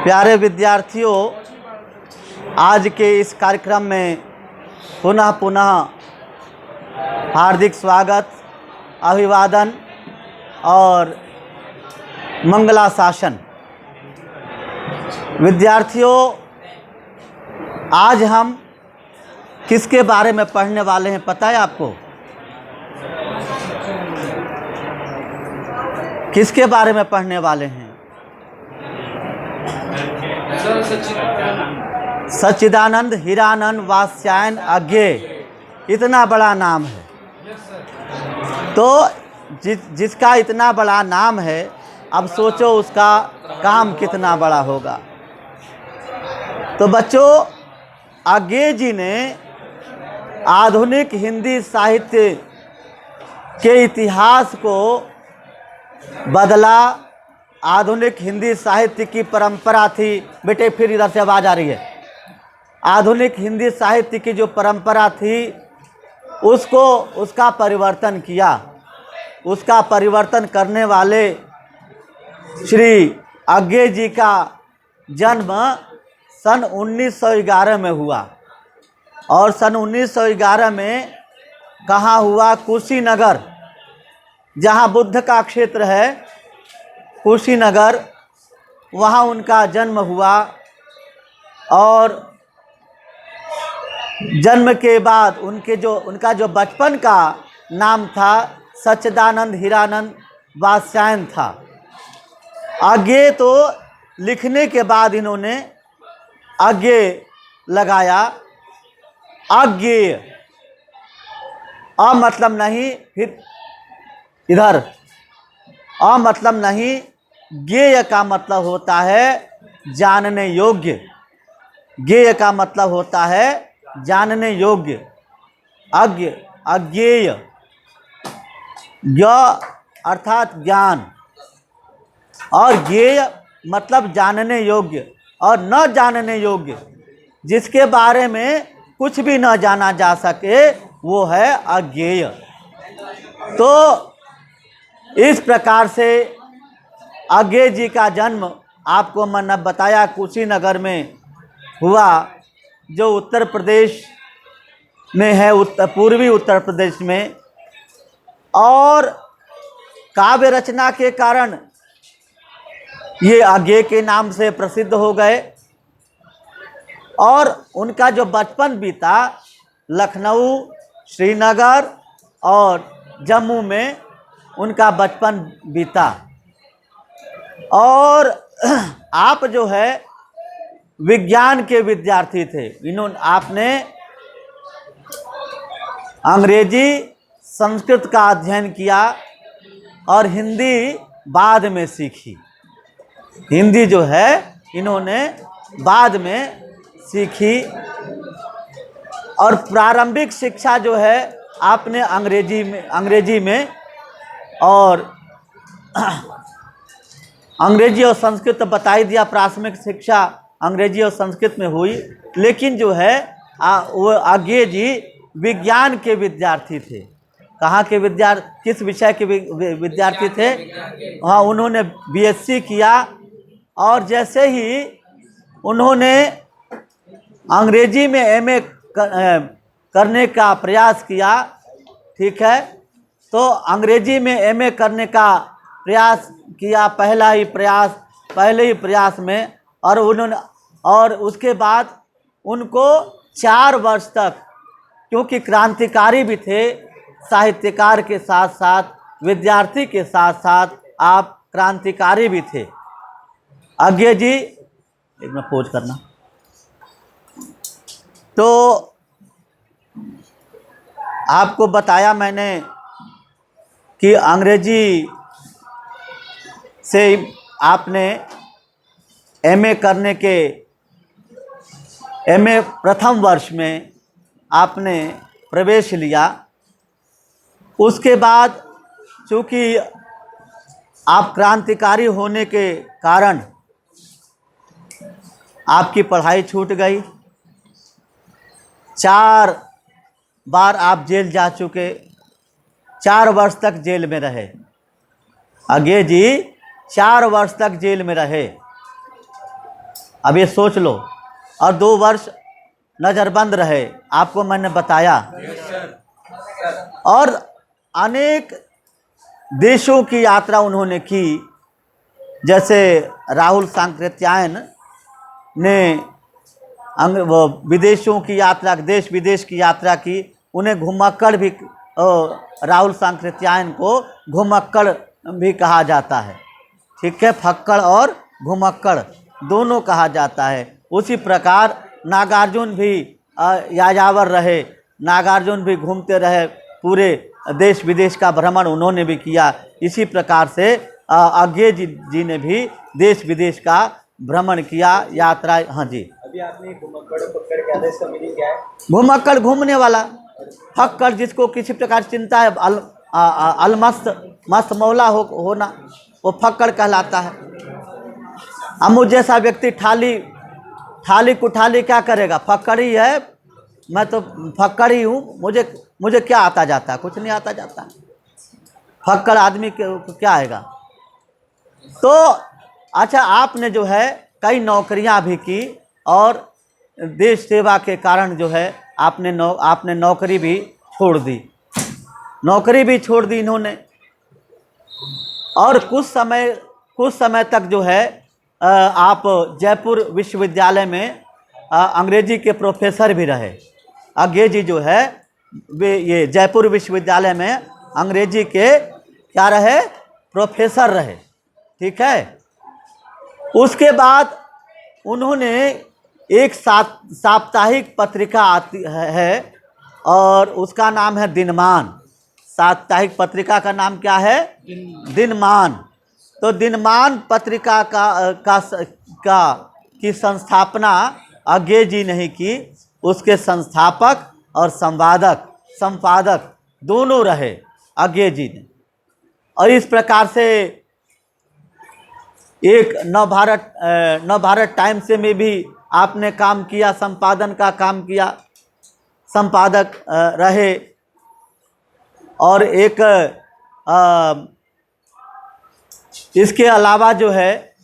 प्यारे विद्यार्थियों, आज के इस कार्यक्रम में पुनः हार्दिक स्वागत, अभिवादन और मंगलाशासन। विद्यार्थियों, आज हम किसके बारे में पढ़ने वाले हैं पता है आपको? किसके बारे में पढ़ने वाले हैं? सच्चिदानंद हीरानंद वात्स्यायन अज्ञेय, इतना बड़ा नाम है। तो जिसका इतना बड़ा नाम है, अब सोचो उसका काम कितना बड़ा होगा। तो बच्चों, अज्ञेय जी ने आधुनिक हिंदी साहित्य के इतिहास को बदला। आधुनिक हिंदी साहित्य की परंपरा थी, बेटे फिर इधर से आवाज़ आ रही है। आधुनिक हिंदी साहित्य की जो परंपरा थी उसका परिवर्तन किया। उसका परिवर्तन करने वाले श्री अज्ञेय जी का जन्म सन 1911 में हुआ। और सन 1911 में कहाँ हुआ? कुशीनगर, जहाँ बुद्ध का क्षेत्र है, कुशीनगर, वहाँ उनका जन्म हुआ। और जन्म के बाद उनका जो बचपन का नाम था सच्चिदानंद हीरानंद वात्स्यायन था। अज्ञेय तो लिखने के बाद इन्होंने अज्ञेय लगाया। अज्ञेय अ मतलब नहीं, फिर इधर अ मतलब नहीं, ज्ञेय का मतलब होता है जानने योग्य। ज्ञेय का मतलब होता है जानने योग्य। अज्ञेय, ज्ञ अर्थात ज्ञान, और ज्ञेय मतलब जानने योग्य और न जानने योग्य, जिसके बारे में कुछ भी न जाना जा सके, वो है अज्ञेय। तो इस प्रकार से अज्ञेय जी का जन्म आपको मैंने बताया कुशीनगर में हुआ, जो उत्तर प्रदेश में है, पूर्वी उत्तर प्रदेश में। और काव्य रचना के कारण ये अज्ञेय के नाम से प्रसिद्ध हो गए। और उनका जो बचपन बीता लखनऊ, श्रीनगर और जम्मू में उनका बचपन बीता। और आप जो है विज्ञान के विद्यार्थी थे। आपने अंग्रेजी संस्कृत का अध्ययन किया और हिंदी बाद में सीखी। हिंदी जो है इन्होंने बाद में सीखी। और प्रारंभिक शिक्षा जो है आपने अंग्रेजी में और अंग्रेजी और संस्कृत बता ही दिया। प्राथमिक शिक्षा अंग्रेजी और संस्कृत में हुई। लेकिन जो है वो अज्ञेय जी विज्ञान के विद्यार्थी थे। कहाँ के विद्यार्थी? किस विषय के विद्यार्थी थे? हाँ, उन्होंने बीएससी किया। और जैसे ही उन्होंने अंग्रेजी में एमए करने का प्रयास किया, ठीक है, तो अंग्रेजी में एमए करने का प्रयास किया, पहले ही प्रयास में। और उसके बाद उनको 4 वर्ष तक, क्योंकि क्रांतिकारी भी थे, साहित्यकार के साथ साथ, विद्यार्थी के साथ साथ आप क्रांतिकारी भी थे। अज्ञेय जी, एक मिनट पोज करना। तो आपको बताया मैंने कि अंग्रेजी से आपने एमए प्रथम वर्ष में आपने प्रवेश लिया। उसके बाद चूँकि आप क्रांतिकारी होने के कारण आपकी पढ़ाई छूट गई। 4 बार आप जेल जा चुके, 4 वर्ष तक जेल में रहे। अज्ञेय जी 4 वर्ष तक जेल में रहे। अब ये सोच लो, और 2 वर्ष नज़रबंद रहे, आपको मैंने बताया, और अनेक देशों की यात्रा उन्होंने की। जैसे राहुल सांकृत्यायन ने वो विदेशों की यात्रा, देश विदेश की यात्रा की, उन्हें घुमक्कड़ भी, राहुल सांकृत्यायन को घुमक्कड़ भी कहा जाता है, ठीक है, फक्कड़ और घुमक्कड़ दोनों कहा जाता है। उसी प्रकार नागार्जुन भी यायावर रहे, नागार्जुन भी घूमते रहे, पूरे देश विदेश का भ्रमण उन्होंने भी किया। इसी प्रकार से अज्ञेय जी ने भी देश विदेश का भ्रमण किया, यात्रा। हाँ जी, अभी आपने घुमक्कड़ फक्कड़ क्या था, इसका मीनिंग क्या है? घुमक्कड़ घूमने वाला, फक्कड़ जिसको किसी प्रकार चिंता है, अलमस्त मस्त मौला होना, वो फक्कड़ कहलाता है। अब मुझ जैसा व्यक्ति ठाली कुठाली क्या करेगा, फक्कड़ ही है, मैं तो फक्कड़ ही हूँ, मुझे क्या आता जाता है, कुछ नहीं आता जाता। फक्कड़ आदमी क्या आएगा। तो अच्छा, आपने जो है कई नौकरियां भी की, और देश सेवा के कारण जो है आपने नौकरी भी छोड़ दी, इन्होंने। और कुछ समय तक जो है आप जयपुर विश्वविद्यालय में अंग्रेजी के प्रोफेसर भी रहे। अज्ञेय जी जो है वे ये जयपुर विश्वविद्यालय में अंग्रेजी के क्या रहे, प्रोफेसर रहे, ठीक है। उसके बाद उन्होंने एक साप्ताहिक पत्रिका आती है, और उसका नाम है दिनमान। साप्ताहिक पत्रिका का नाम क्या है, दिनमान। तो दिनमान पत्रिका की संस्थापना अज्ञेय जी ने की। उसके संस्थापक और संपादक दोनों रहे अज्ञेय जी ने। और इस प्रकार से एक नवभारत टाइम्स में भी आपने काम किया, संपादन का काम किया, संपादक रहे। और एक इसके अलावा जो है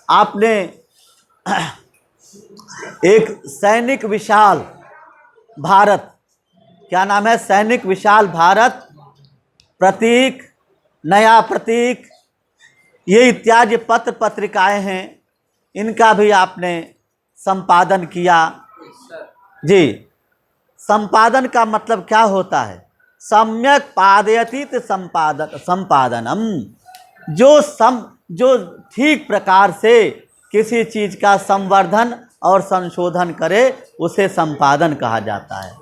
आपने एक सैनिक विशाल भारत, क्या नाम है, सैनिक विशाल भारत, प्रतीक, नया प्रतीक, ये इत्यादि पत्र पत्रिकाएं हैं, इनका भी आपने संपादन किया। जी, संपादन का मतलब क्या होता है, सम्यक पादयतीत संपादनम, जो ठीक प्रकार से किसी चीज का संवर्धन और संशोधन करे, उसे संपादन कहा जाता है।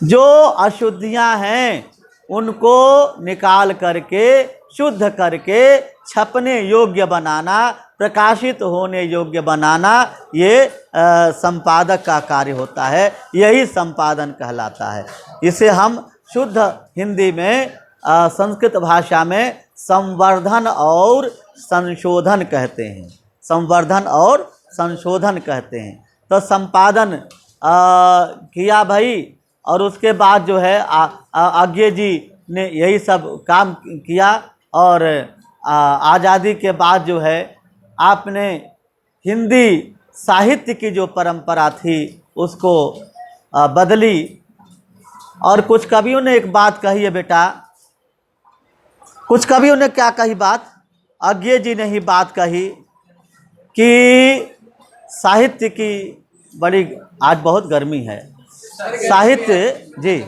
जो अशुद्धियां हैं उनको निकाल करके, शुद्ध करके छपने योग्य बनाना, प्रकाशित होने योग्य बनाना, ये संपादक का कार्य होता है। यही संपादन कहलाता है। इसे हम शुद्ध हिंदी में, संस्कृत भाषा में संवर्धन और संशोधन कहते हैं। संवर्धन और संशोधन कहते हैं। तो संपादन किया भाई, और उसके बाद जो है अज्ञेय जी ने यही सब काम किया। और आज़ादी के बाद जो है आपने हिंदी साहित्य की जो परंपरा थी उसको बदली। और कुछ कवियों ने एक बात कही है बेटा, कुछ कवियों ने क्या कही बात, अज्ञेय जी ने ही बात कही कि साहित्य की बड़ी, आज बहुत गर्मी है, साहित्य जी,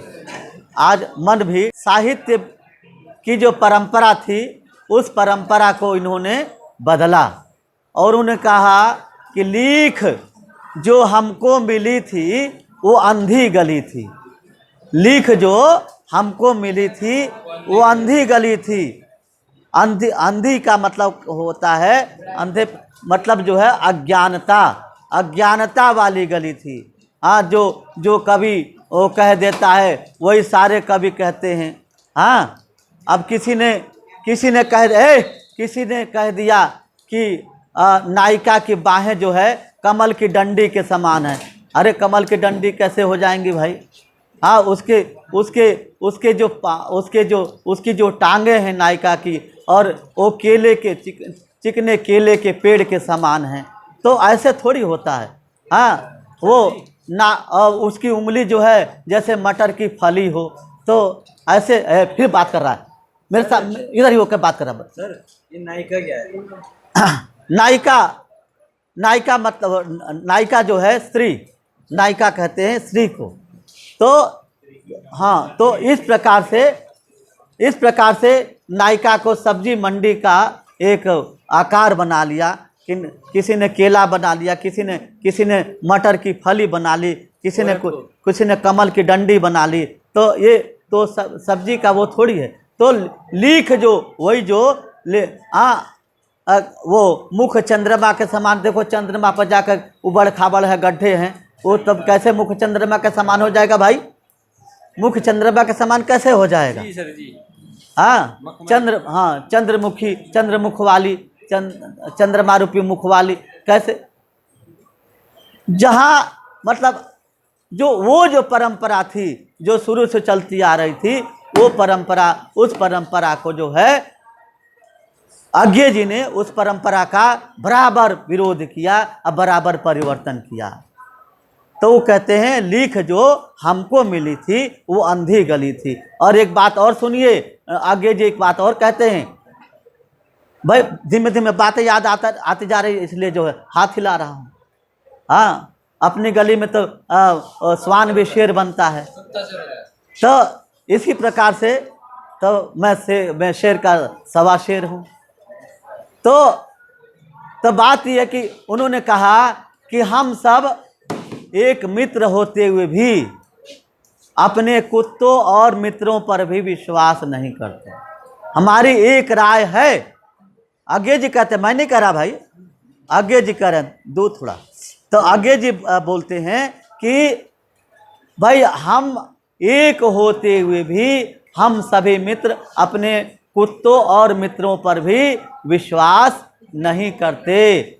आज मन भी, साहित्य की जो परंपरा थी उस परंपरा को इन्होंने बदला। और उन्होंने कहा कि लीख जो हमको मिली थी वो अंधी गली थी, लीख जो हमको मिली थी वो अंधी गली थी। अंधी का मतलब होता है, अंधे मतलब जो है अज्ञानता वाली गली थी। हाँ, जो कवि वो कह देता है वही सारे कवि कहते हैं। हाँ, अब किसी ने कह दिया कि नायिका की बाहें जो है कमल की डंडी के समान है। अरे कमल की डंडी कैसे हो जाएंगी भाई। हाँ, उसकी जो टांगे हैं नायिका की, और वो केले के चिकने केले के पेड़ के समान हैं। तो ऐसे थोड़ी होता है। हाँ, वो ना उसकी उंगली जो है जैसे मटर की फली हो, तो ऐसे फिर बात कर रहा है मेरे साथ, इधर ही होकर बात कर रहा है। सर ये नायिका क्या है? नायिका, नायिका मतलब नायिका जो है स्त्री, नायिका कहते हैं स्त्री को। तो हाँ, तो इस प्रकार से नायिका को सब्जी मंडी का एक आकार बना लिया। किसी ने केला बना लिया, किसी ने मटर की फली बना ली, किसी ने कमल की डंडी बना ली। तो ये तो सब्जी का वो थोड़ी है। तो लीख जो वही जो वो मुख चंद्रमा के समान, देखो चंद्रमा पर जाकर उबड़ खाबड़ है, गड्ढे हैं, वो तब कैसे मुख चंद्रमा के समान हो जाएगा भाई? मुख चंद्रमा के समान कैसे हो जाएगा? जी सर जी। हाँ, चंद्रमुखी, चंद्रमुख वाली, चंद्रमा रूपी मुख वाली, कैसे? जहाँ मतलब जो परंपरा थी, जो शुरू से चलती आ रही थी, वो परंपरा, उस परंपरा को जो है आज्ञे जी ने उस परंपरा का बराबर विरोध किया और बराबर परिवर्तन किया। तो वो कहते हैं लीख जो हमको मिली थी वो अंधी गली थी। और एक बात और सुनिए, आगे जी एक बात और कहते हैं भाई, धीमे धीमे बातें याद आती जा रही, इसलिए जो है हाथ हिला रहा हूँ। हाँ, अपनी गली में तो स्वान भी शेर बनता है। तो इसी प्रकार से तो मैं शेर का सवा शेर हूँ। तो बात यह है कि उन्होंने कहा कि हम सब एक मित्र होते हुए भी अपने कुत्तों और मित्रों पर भी विश्वास नहीं करते। हमारी एक राय है। आगे जी कहते, मैं नहीं कह रहा भाई, आगे जी कह रहे हैं दो थोड़ा। तो आगे जी बोलते हैं कि भाई हम एक होते हुए भी हम सभी मित्र अपने कुत्तों और मित्रों पर भी विश्वास नहीं करते।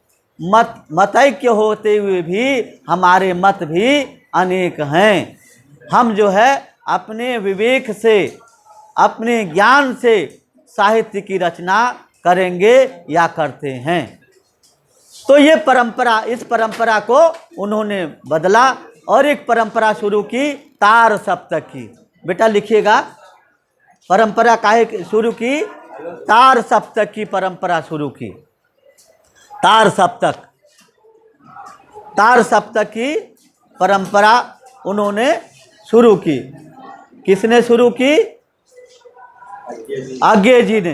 मतैक्य होते हुए भी हमारे मत भी अनेक हैं। हम जो है अपने विवेक से, अपने ज्ञान से साहित्य की रचना करेंगे या करते हैं। तो ये परंपरा, इस परंपरा को उन्होंने बदला और एक परंपरा शुरू की, तार सप्तक की। बेटा लिखिएगा, परंपरा काहे शुरू की? तार सप्तक की परंपरा शुरू की। तार सप्तक की परंपरा उन्होंने शुरू की। किसने शुरू की? आज्ञे जी ने।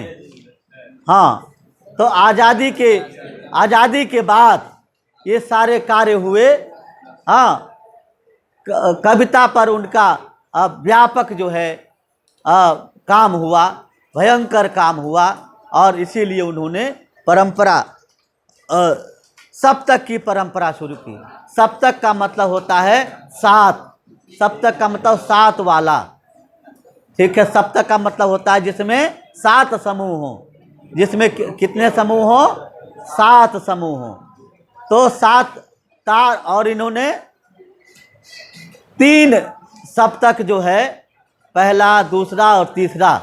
हाँ, तो आज़ादी के बाद ये सारे कार्य हुए। हाँ, कविता पर उनका व्यापक जो है काम हुआ, भयंकर काम हुआ, और इसीलिए उन्होंने परंपरा सप्तक की परंपरा शुरू की। सप्तक का मतलब होता है 7। सप्तक का मतलब 7 वाला, ठीक है। सप्तक का मतलब होता है जिसमें 7 समूह हो, जिसमें कितने समूह हो? 7 समूह हो। तो 7 तार, और इन्होंने 3 सप्तक जो है, पहला, दूसरा और तीसरा,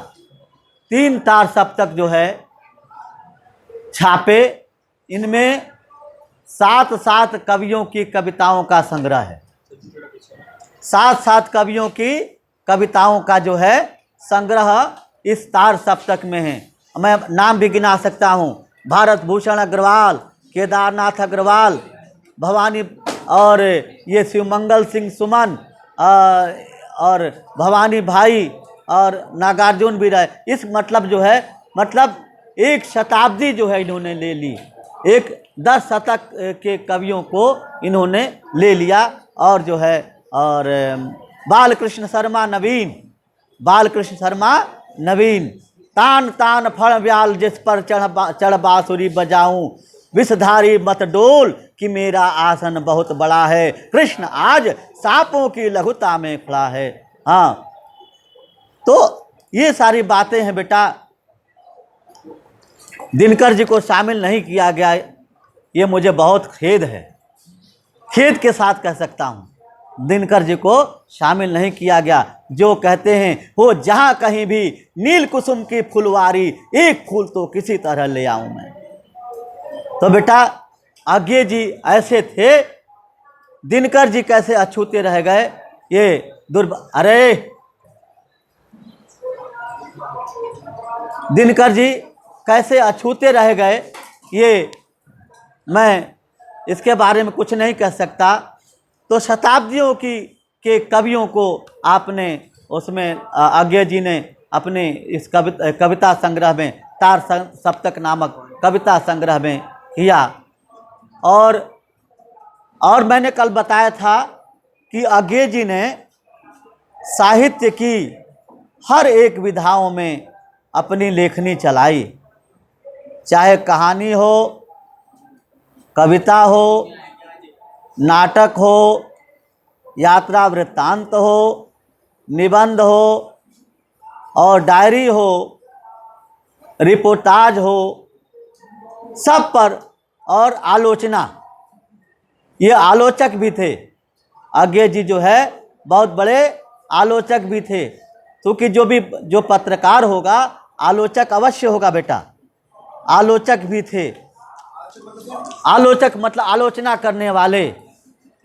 3 तार सप्तक जो है छापे। इनमें 7 कवियों की कविताओं का संग्रह है। 7 कवियों की कविताओं का जो है संग्रह इस तार सप्तक में है। मैं नाम भी गिना सकता हूँ: भारत भूषण अग्रवाल, केदारनाथ अग्रवाल, भवानी, और ये शिवमंगल सिंह सुमन, और भवानी भाई, और नागार्जुन भी रहे। इस मतलब जो है, मतलब 1 शताब्दी जो है इन्होंने ले ली। 10 शतक के कवियों को इन्होंने ले लिया। और जो है, और बालकृष्ण शर्मा नवीन, तान तान फण व्याल जिस पर चढ़ बांसुरी बजाऊं, विषधारी मत डोल कि मेरा आसन बहुत बड़ा है, कृष्ण आज सांपों की लघुता में खड़ा है। हाँ, तो ये सारी बातें हैं बेटा। दिनकर जी को शामिल नहीं किया गया, ये मुझे बहुत खेद है, खेद के साथ कह सकता हूँ। दिनकर जी को शामिल नहीं किया गया। जो कहते हैं हो जहाँ कहीं भी नील कुसुम की फुलवारी, एक फूल तो किसी तरह ले आऊं मैं। तो बेटा आगे जी ऐसे थे, दिनकर जी कैसे अछूते रह गए, ये अरे दिनकर जी कैसे अछूते रह गए, ये मैं इसके बारे में कुछ नहीं कह सकता। तो शताब्दियों के कवियों को आपने उसमें आगे जी ने अपने इस कविता संग्रह में तार सप्तक नामक कविता संग्रह में किया। और मैंने कल बताया था कि आगे जी ने साहित्य की हर एक विधाओं में अपनी लेखनी चलाई, चाहे कहानी हो, कविता हो, नाटक हो, यात्रा वृत्तांत हो, निबंध हो और डायरी हो, रिपोर्टाज हो, सब पर। और आलोचना, ये आलोचक भी थे। आगे जी जो है बहुत बड़े आलोचक भी थे, क्योंकि जो पत्रकार होगा आलोचक अवश्य होगा बेटा। आलोचक भी थे। आलोचक मतलब आलोचना करने वाले,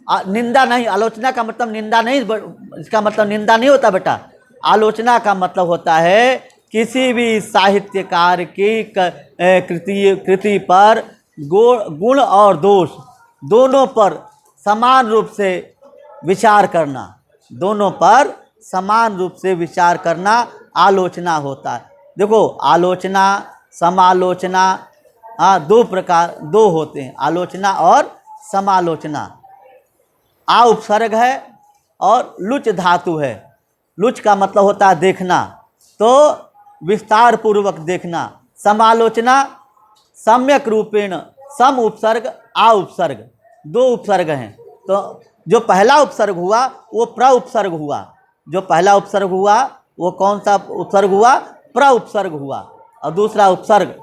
निंदा नहीं। आलोचना का मतलब निंदा नहीं, इसका मतलब निंदा नहीं होता बेटा। आलोचना का मतलब होता है किसी भी साहित्यकार की कृति पर गुण और दोष दोनों पर समान रूप से विचार करना, दोनों पर समान रूप से विचार करना आलोचना होता है। देखो आलोचना, समालोचना, दो प्रकार, दो होते हैं, आलोचना और समालोचना। आ उपसर्ग है और लुच धातु है। लुच का मतलब होता है देखना, तो विस्तार पूर्वक देखना। समालोचना सम्यक रूपेण, सम उपसर्ग आ उपसर्ग, दो उपसर्ग हैं। तो जो पहला उपसर्ग हुआ वो प्र उपसर्ग हुआ। जो पहला उपसर्ग हुआ वो कौन सा उपसर्ग हुआ? प्र उपसर्ग हुआ। और दूसरा उपसर्ग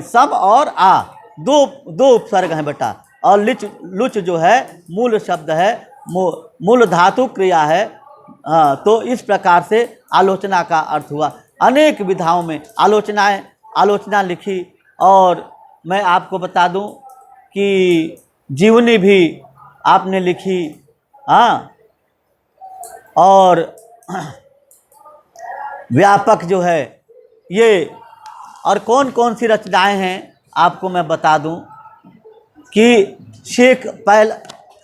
सम और आ, दो उपसर्ग हैं बेटा। और लुच जो है मूल शब्द है, मूल धातु क्रिया है। तो इस प्रकार से आलोचना का अर्थ हुआ। अनेक विधाओं में आलोचना लिखी। और मैं आपको बता दूं कि जीवनी भी आपने लिखी। और व्यापक जो है ये, और कौन कौन सी रचनाएं हैं आपको मैं बता दूं कि पहला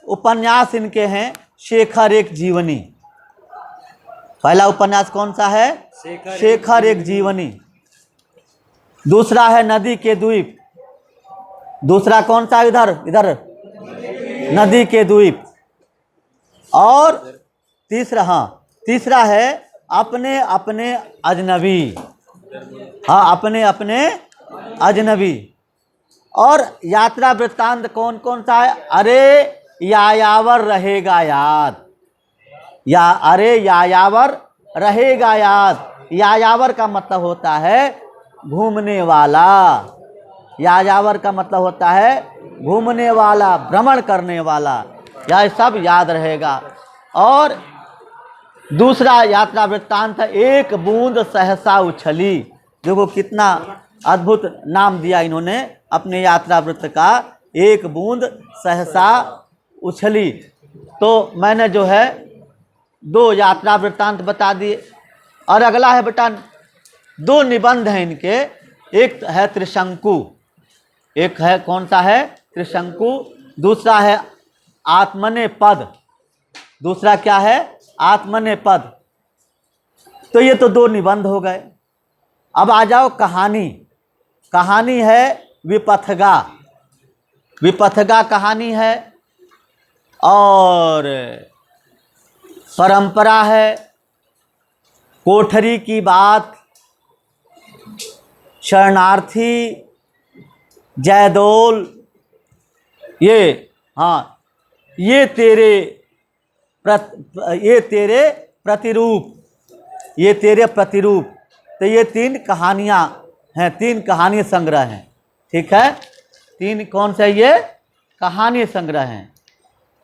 उपन्यास इनके हैं शेखर एक जीवनी। पहला उपन्यास कौन सा है? शेखर एक जीवनी। दूसरा है नदी के द्वीप। दूसरा कौन सा? इधर नदी के द्वीप। और तीसरा है अपने अपने अजनबी। अपने अपने अजनबी। और यात्रा वृत्तांत कौन कौन सा है? अरे यायावर रहेगा याद, अरे यायावर रहेगा याद। यायावर का मतलब होता है घूमने वाला। यायावर का मतलब होता है घूमने वाला, भ्रमण करने वाला। यह सब याद रहेगा। और दूसरा यात्रा वृत्तांत है एक बूंद सहसा उछली। देखो कितना अद्भुत नाम दिया इन्होंने अपने यात्रा वृत्त का, एक बूंद सहसा उछली। तो मैंने जो है 2 यात्रा वृत्तांत बता दिए। और अगला है बेटा 2 निबंध हैं इनके। एक है त्रिशंकु, एक है कौन सा है? त्रिशंकु। दूसरा है आत्मने पद। दूसरा क्या है? आत्मने पद। तो ये तो 2 निबंध हो गए। अब आ जाओ कहानी। कहानी है विपथगा। विपथगा कहानी है। और परंपरा है, कोठरी की बात, शरणार्थी, जयदोल, ये तेरे प्रतिरूप। तो ये 3 कहानियाँ हैं, 3 कहानी संग्रह हैं। ठीक है, 3 कौन से? ये कहानी संग्रह हैं।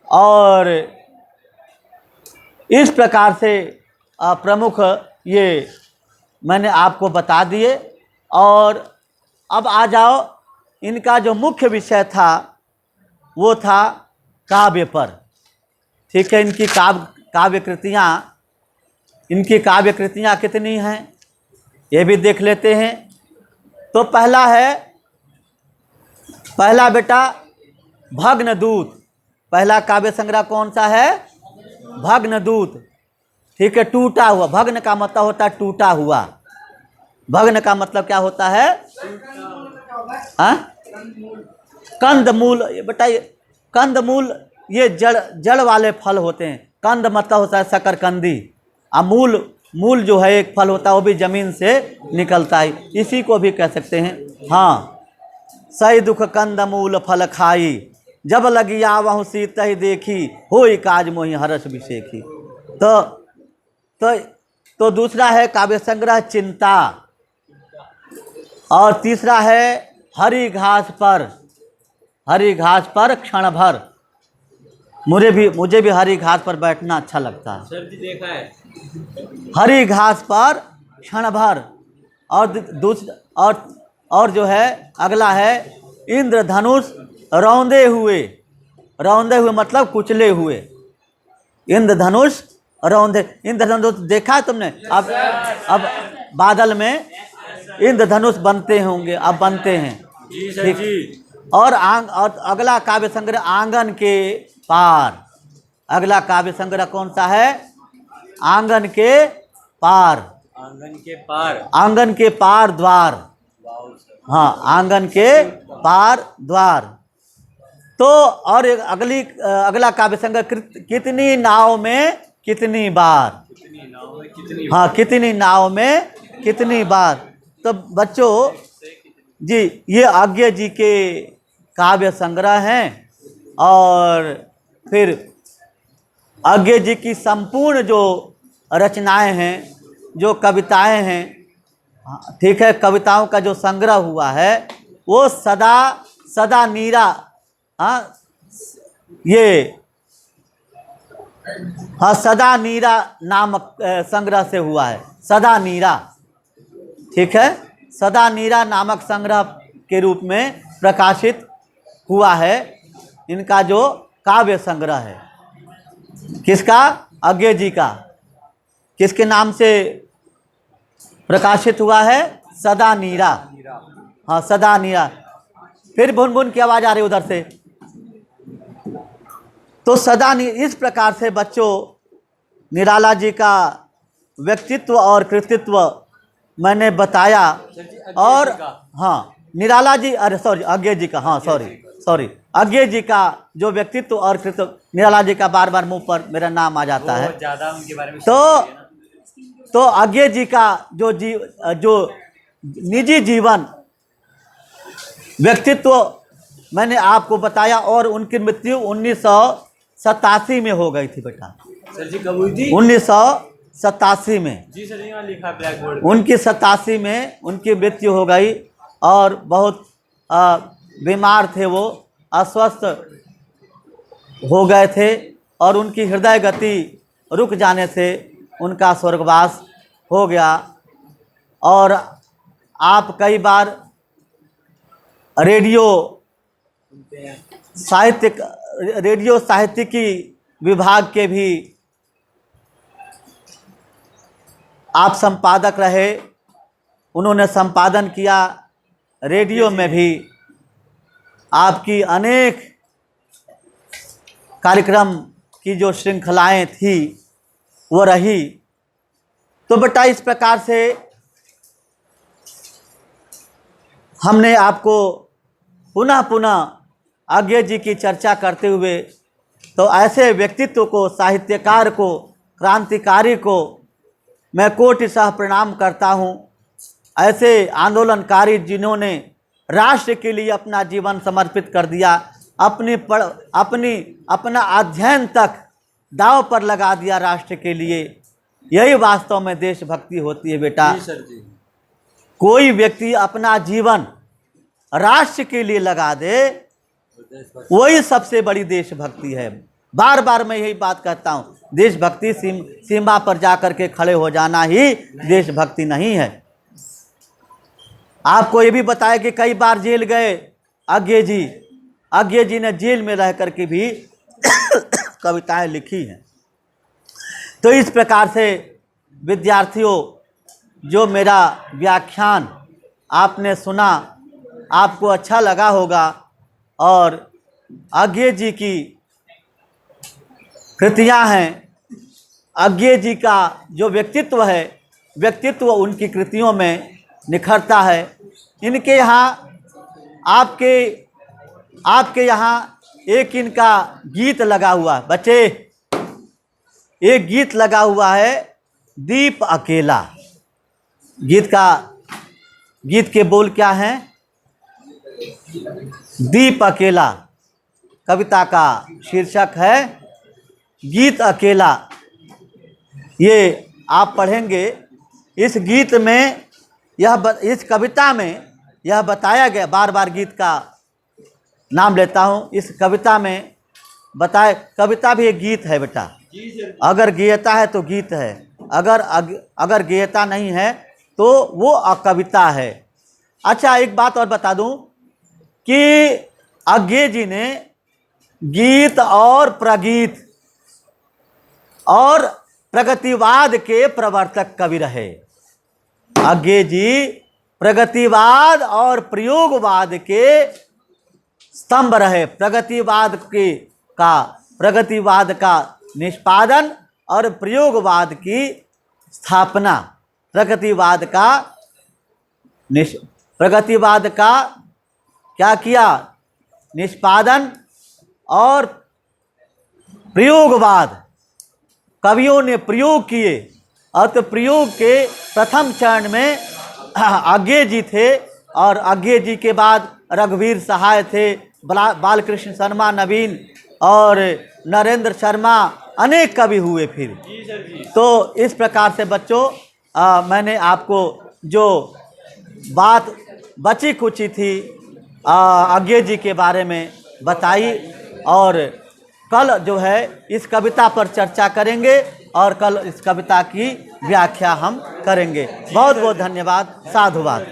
और इस प्रकार से प्रमुख ये मैंने आपको बता दिए। और अब आ जाओ, इनका जो मुख्य विषय था वो था काव्य पर। ठीक है, इनकी काव्य कृतियाँ कितनी हैं ये भी देख लेते हैं। तो पहला बेटा भग्नदूत। पहला काव्य संग्रह कौन सा है? भग्नदूत। ठीक है, टूटा हुआ। भग्न का मतलब होता है टूटा हुआ। भग्न का मतलब क्या होता है? कंदमूल। बेटा कंदमूल ये जड़ वाले फल होते हैं। कंद मतलब होता है शकरकंदी। और मूल जो है एक फल होता है, वो भी जमीन से निकलता है, इसी को भी कह सकते हैं। हाँ, सही दुख कंदमूल फल खाई, जब लगिया वहु सीत ही देखी, होई काज मोहि हरस बिसेखी। तो दूसरा है काव्य संग्रह चिंता, और तीसरा है हरी घास पर क्षण भर। मुझे भी हरी घास पर बैठना अच्छा लगता है। सर जी देखा है। हरी घास पर क्षण भर। और जो है अगला है इंद्रधनुष रौंदे हुए मतलब कुचले हुए। इंद्रधनुष देखा है तुमने? अब बादल में इंद्रधनुष बनते होंगे, अब बनते हैं। जी सर जी। और अगला काव्य संग्रह आंगन के पार। अगला काव्य संग्रह कौन सा है? आंगन के पार। आंगन के पार द्वार। हाँ, आंगन के पार द्वार। तो और एक अगला काव्य संग्रह कितनी नाव में कितनी बार। हाँ, कितनी नाव में कितनी बार। तो बच्चों जी, ये आज्ञा जी के काव्य संग्रह हैं। और फिर आज्ञा जी की संपूर्ण जो रचनाएं हैं, जो कविताएं हैं, ठीक है, कविताओं का जो संग्रह हुआ है वो सदा नीरा, सदा नीरा नामक संग्रह से हुआ है। सदा नीरा, ठीक है, सदा नीरा नामक संग्रह के रूप में प्रकाशित हुआ है इनका जो काव्य संग्रह है। किसका? आज्ञा जी का। किसके नाम से प्रकाशित हुआ है? सदा नीरा। हाँ, सदा नीरा। फिर बुन की आवाज आ रही उधर से। तो सदा इस प्रकार से बच्चों निराला जी का व्यक्तित्व और कृतित्व मैंने बताया। और हाँ, निराला जी, अरे सॉरी, आज्ञा जी का, हाँ सॉरी, आज्ञा जी का जो व्यक्तित्व और कृतित्व, निराला जी का बार बार मुंह पर मेरा नाम आ जाता है। ज्यादा उनके बारे में तो आज्ञा जी का जो निजी जीवन व्यक्तित्व मैंने आपको बताया। और उनकी मृत्यु 1987 में हो गई थी बेटा। सर जी कब हुई थी? 1987 में। जी सर जी, लिखा ब्लैक बोर्ड। उनकी 87 में उनकी मृत्यु हो गई। और बहुत बीमार थे वो, अस्वस्थ हो गए थे। और उनकी हृदय गति रुक जाने से उनका स्वर्गवास हो गया। और आप कई बार रेडियो साहित्यिकी विभाग के भी आप संपादक रहे। उन्होंने संपादन किया। रेडियो में भी आपकी अनेक कार्यक्रम की जो श्रृंखलाएं थी वो रही। तो बेटा इस प्रकार से हमने आपको पुनः आज्ञा जी की चर्चा करते हुए, तो ऐसे व्यक्तित्व को, साहित्यकार को, क्रांतिकारी को मैं कोटिशः प्रणाम करता हूँ। ऐसे आंदोलनकारी जिन्होंने राष्ट्र के लिए अपना जीवन समर्पित कर दिया, अपना अध्ययन तक दांव पर लगा दिया राष्ट्र के लिए। यही वास्तव में देशभक्ति होती है बेटा। जी सर जी। कोई व्यक्ति अपना जीवन राष्ट्र के लिए लगा दे, वही सबसे बड़ी देशभक्ति है। बार बार मैं यही बात कहता हूँ, देशभक्ति सीमा पर जाकर के खड़े हो जाना ही देशभक्ति नहीं है। आपको ये भी बताया कि कई बार जेल गए आज्ञा जी, आज्ञे जी ने जेल में रह कर के भी कविताएं लिखी हैं। तो इस प्रकार से विद्यार्थियों, जो मेरा व्याख्यान आपने सुना, आपको अच्छा लगा होगा और आज्ञे जी की कृतियां हैं, आज्ञे जी का जो व्यक्तित्व है, व्यक्तित्व उनकी कृतियों में निखरता है। इनके यहाँ आपके यहाँ एक इनका गीत लगा हुआ, बच्चे एक गीत लगा हुआ है, दीप अकेला। गीत के बोल क्या हैं? दीप अकेला। कविता का शीर्षक है गीत अकेला। ये आप पढ़ेंगे। इस गीत में इस कविता में यह बताया गया, बार बार गीत का नाम लेता हूँ। इस कविता में बताए, कविता भी एक गीत है बेटा। अगर गेयता है तो गीत है, अगर गेयता नहीं है तो वो अकविता है। अच्छा, एक बात और बता दूं कि आज्ञे जी ने गीत और प्रगीत और प्रगतिवाद के प्रवर्तक कवि रहे। आज्ञे जी प्रगतिवाद और प्रयोगवाद के स्तंभ रहे। प्रगतिवाद का निष्पादन और प्रयोगवाद की स्थापना। प्रगतिवाद का क्या किया? निष्पादन और प्रयोगवाद कवियों ने प्रयोग किए। और तो प्रयोग के प्रथम चरण में आज्ञे जी थे, और आज्ञे जी के बाद रघुवीर सहाय थे, बालकृष्ण शर्मा, नवीन और नरेंद्र शर्मा, अनेक कवि हुए फिर। तो इस प्रकार से बच्चों, मैंने आपको जो बात बची कुची थी आज्ञे जी के बारे में बताई, और कल जो है इस कविता पर चर्चा करेंगे और कल इस कविता की व्याख्या हम करेंगे। बहुत बहुत धन्यवाद। साधुवाद।